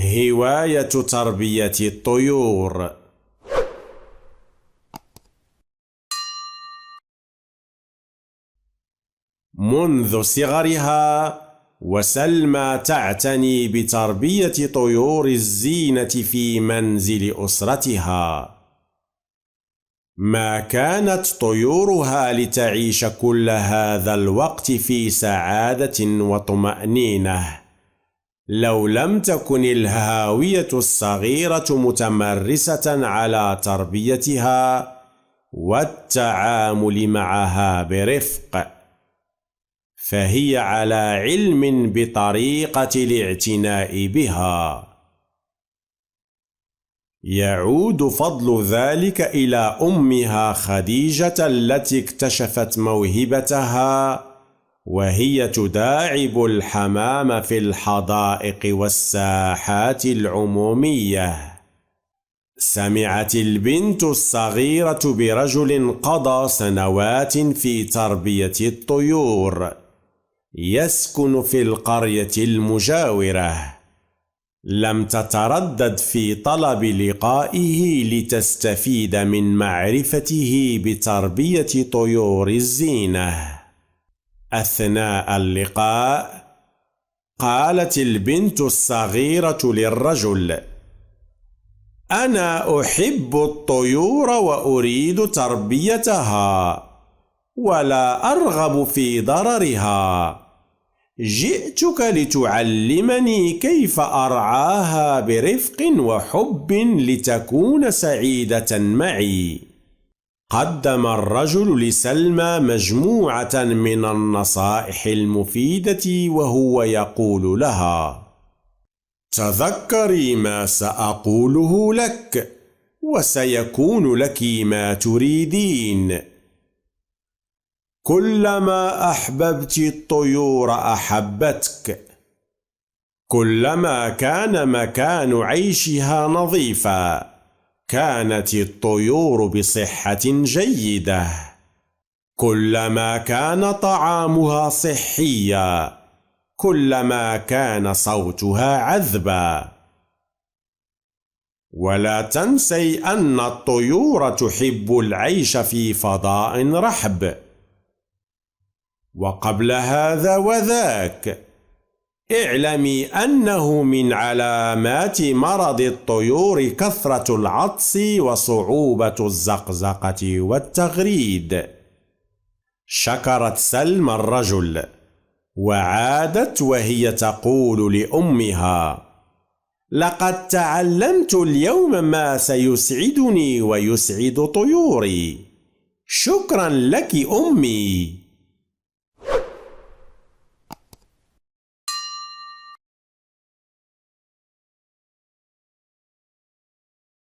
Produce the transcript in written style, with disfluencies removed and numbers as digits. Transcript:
هواية تربية الطيور. منذ صغرها وسلمى تعتني بتربية طيور الزينة في منزل أسرتها. ما كانت طيورها لتعيش كل هذا الوقت في سعادة وطمأنينة لو لم تكن الهاوية الصغيرة متمرسة على تربيتها والتعامل معها برفق، فهي على علم بطريقة الاعتناء بها. يعود فضل ذلك إلى أمها خديجة التي اكتشفت موهبتها وهي تداعب الحمام في الحدائق والساحات العمومية. سمعت البنت الصغيرة برجل قضى سنوات في تربية الطيور يسكن في القرية المجاورة. لم تتردد في طلب لقائه لتستفيد من معرفته بتربية طيور الزينة. أثناء اللقاء قالت البنت الصغيرة للرجل: أنا أحب الطيور وأريد تربيتها ولا أرغب في ضررها. جئتك لتعلمني كيف أرعاها برفق وحب لتكون سعيدة معي. قدم الرجل لسلمى مجموعة من النصائح المفيدة وهو يقول لها: تذكري ما سأقوله لك وسيكون لك ما تريدين. كلما أحببت الطيور أحبتك. كلما كان مكان عيشها نظيفا كانت الطيور بصحة جيدة. كلما كان طعامها صحيا كلما كان صوتها عذبا. ولا تنسي أن الطيور تحب العيش في فضاء رحب. وقبل هذا وذاك اعلمي أنه من علامات مرض الطيور كثرة العطس وصعوبة الزقزقة والتغريد. شكرت سلمى الرجل وعادت وهي تقول لأمها: لقد تعلمت اليوم ما سيسعدني ويسعد طيوري. شكرا لك أمي.